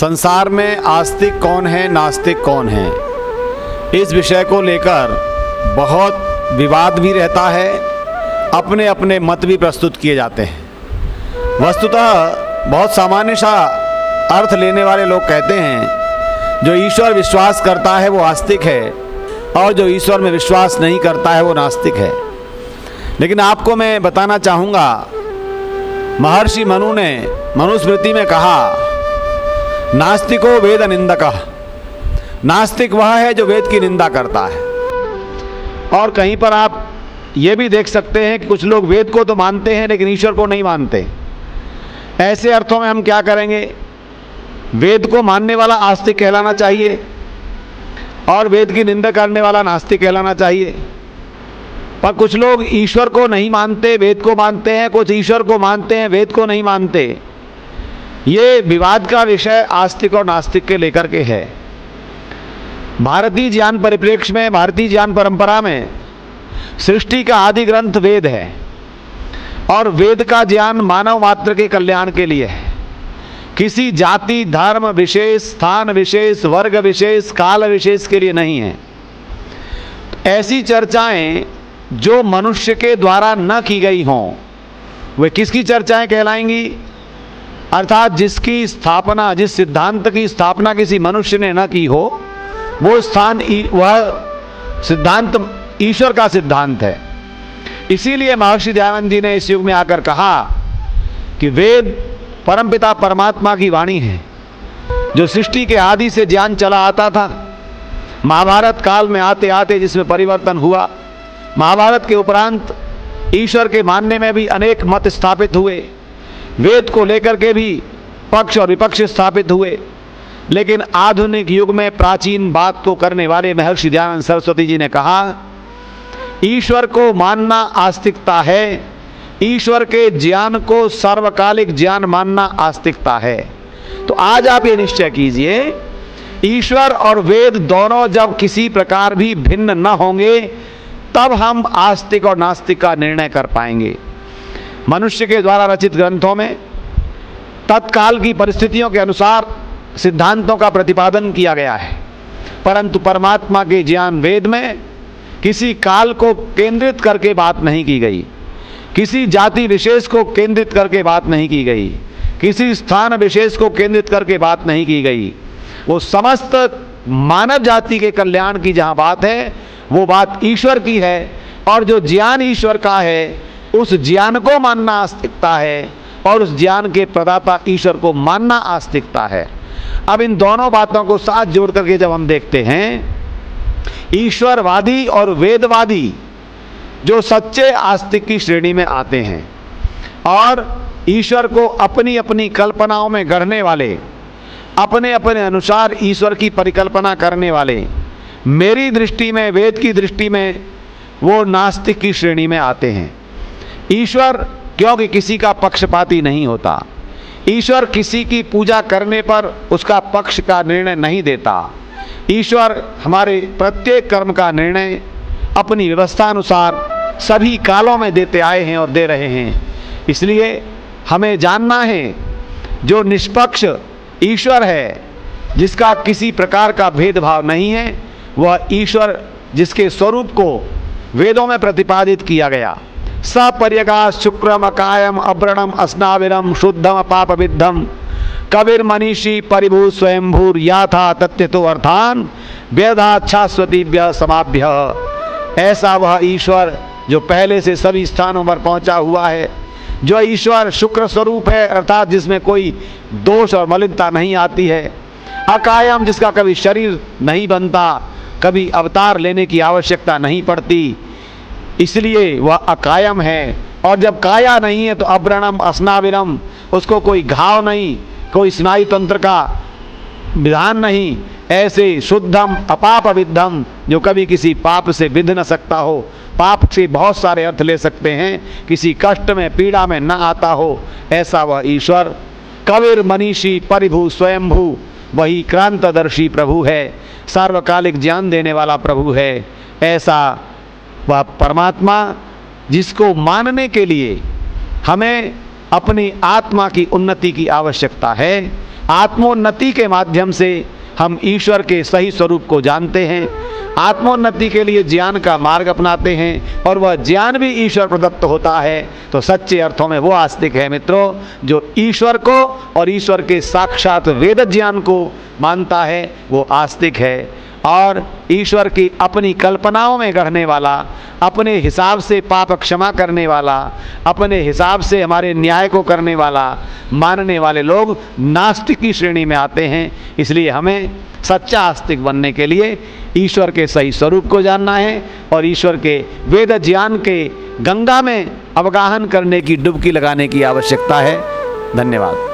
संसार में आस्तिक कौन है, नास्तिक कौन है, इस विषय को लेकर बहुत विवाद भी रहता है, अपने अपने मत भी प्रस्तुत किए जाते हैं। वस्तुतः बहुत सामान्य सा अर्थ लेने वाले लोग कहते हैं जो ईश्वर विश्वास करता है वो आस्तिक है और जो ईश्वर में विश्वास नहीं करता है वो नास्तिक है। लेकिन आपको मैं बताना चाहूँगा, महर्षि मनु ने मनुस्मृति में कहा, नास्तिको वेद निंदकः, नास्तिक वह है जो वेद की निंदा करता है। और कहीं पर आप ये भी देख सकते हैं कि कुछ लोग वेद को तो मानते हैं लेकिन ईश्वर को नहीं मानते। ऐसे अर्थों में हम क्या करेंगे, वेद को मानने वाला आस्तिक कहलाना चाहिए और वेद की निंदा करने वाला नास्तिक कहलाना चाहिए। पर कुछ लोग ईश्वर को नहीं मानते, वेद को मानते हैं, कुछ ईश्वर को मानते हैं, वेद को नहीं मानते। ये विवाद का विषय आस्तिक और नास्तिक के लेकर के है। भारतीय ज्ञान परिप्रेक्ष्य में, भारतीय ज्ञान परंपरा में सृष्टि का आदि ग्रंथ वेद है और वेद का ज्ञान मानव मात्र के कल्याण के लिए है। किसी जाति, धर्म विशेष, स्थान विशेष, वर्ग विशेष, काल विशेष के लिए नहीं है। ऐसी चर्चाएं जो मनुष्य के द्वारा न की गई हों वे किसकी चर्चाएं कहलाएंगी? अर्थात जिसकी स्थापना, जिस सिद्धांत की स्थापना किसी मनुष्य ने न की हो, वो वह सिद्धांत ईश्वर का सिद्धांत है। इसीलिए महर्षि दयानंद जी ने इस युग में आकर कहा कि वेद परमपिता परमात्मा की वाणी है, जो सृष्टि के आदि से ज्ञान चला आता था। महाभारत काल में आते आते जिसमें परिवर्तन हुआ, महाभारत के उपरांत ईश्वर के मानने में भी अनेक मत स्थापित हुए, वेद को लेकर के भी पक्ष और विपक्ष स्थापित हुए। लेकिन आधुनिक युग में प्राचीन बात को करने वाले महर्षि दयानंद सरस्वती जी ने कहा, ईश्वर को मानना आस्तिकता है, ईश्वर के ज्ञान को सर्वकालिक ज्ञान मानना आस्तिकता है। तो आज आप ये निश्चय कीजिए, ईश्वर और वेद दोनों जब किसी प्रकार भी भिन्न न होंगे तब हम आस्तिक और नास्तिक का निर्णय कर पाएंगे। मनुष्य के द्वारा रचित ग्रंथों में तत्काल की परिस्थितियों के अनुसार सिद्धांतों का प्रतिपादन किया गया है, परंतु परमात्मा के ज्ञान वेद में किसी काल को केंद्रित करके बात नहीं की गई, किसी जाति विशेष को केंद्रित करके बात नहीं की गई, किसी स्थान विशेष को केंद्रित करके बात नहीं की गई। वो समस्त मानव जाति के कल्याण की जहाँ बात है वो बात ईश्वर की है और जो ज्ञान ईश्वर का है उस ज्ञान को मानना आस्तिकता है और उस ज्ञान के प्रदाता ईश्वर को मानना आस्तिकता है। अब इन दोनों बातों को साथ जोड़ करके जब हम देखते हैं, ईश्वरवादी और वेदवादी जो सच्चे आस्तिक की श्रेणी में आते हैं और ईश्वर को अपनी अपनी कल्पनाओं में गढ़ने वाले, अपने अपने अनुसार ईश्वर की परिकल्पना करने वाले, मेरी दृष्टि में, वेद की दृष्टि में वो नास्तिक की श्रेणी में आते हैं। ईश्वर क्योंकि किसी का पक्षपाती नहीं होता, ईश्वर किसी की पूजा करने पर उसका पक्ष का निर्णय नहीं देता। ईश्वर हमारे प्रत्येक कर्म का निर्णय अपनी व्यवस्था अनुसार सभी कालों में देते आए हैं और दे रहे हैं। इसलिए हमें जानना है जो निष्पक्ष ईश्वर है, जिसका किसी प्रकार का भेदभाव नहीं है, वह ईश्वर जिसके स्वरूप को वेदों में प्रतिपादित किया गया, सपर्यगास शुक्रम अकायम अव्रणम अस्नाविरम शुद्धम अपाप विद्धम कबीर मनीषी परिभू स्वयंभूर याथा तथ्यतो अर्थान वेदात् शाश्वतीभ्य समाभ्य। ऐसा वह ईश्वर जो पहले से सभी स्थानों पर पहुंचा हुआ है, जो ईश्वर शुक्र स्वरूप है अर्थात जिसमें कोई दोष और मलिनता नहीं आती है, अकायम जिसका कभी शरीर नहीं बनता, कभी अवतार लेने की आवश्यकता नहीं पड़ती, इसलिए वह अकायम है। और जब काया नहीं है तो अव्रणम अस्नाविरम, उसको कोई घाव नहीं, कोई स्नायु तंत्र का विधान नहीं, ऐसे शुद्धम अपाप विद्धम जो कभी किसी पाप से विध न सकता हो। पाप से बहुत सारे अर्थ ले सकते हैं, किसी कष्ट में पीड़ा में न आता हो, ऐसा वह ईश्वर। कबीर मनीषी परिभू स्वयंभू, वही क्रांतदर्शी प्रभु है, सार्वकालिक ज्ञान देने वाला प्रभु है। ऐसा वह परमात्मा जिसको मानने के लिए हमें अपनी आत्मा की उन्नति की आवश्यकता है, आत्मोन्नति के माध्यम से हम ईश्वर के सही स्वरूप को जानते हैं, आत्मोन्नति के लिए ज्ञान का मार्ग अपनाते हैं और वह ज्ञान भी ईश्वर प्रदत्त होता है। तो सच्चे अर्थों में वो आस्तिक है मित्रों जो ईश्वर को और ईश्वर के साक्षात वेद ज्ञान को मानता है, वो आस्तिक है। और ईश्वर की अपनी कल्पनाओं में गढ़ने वाला, अपने हिसाब से पाप क्षमा करने वाला, अपने हिसाब से हमारे न्याय को करने वाला मानने वाले लोग नास्तिक की श्रेणी में आते हैं। इसलिए हमें सच्चा आस्तिक बनने के लिए ईश्वर के सही स्वरूप को जानना है और ईश्वर के वेद ज्ञान के गंगा में अवगाहन करने की डुबकी लगाने की आवश्यकता है। धन्यवाद।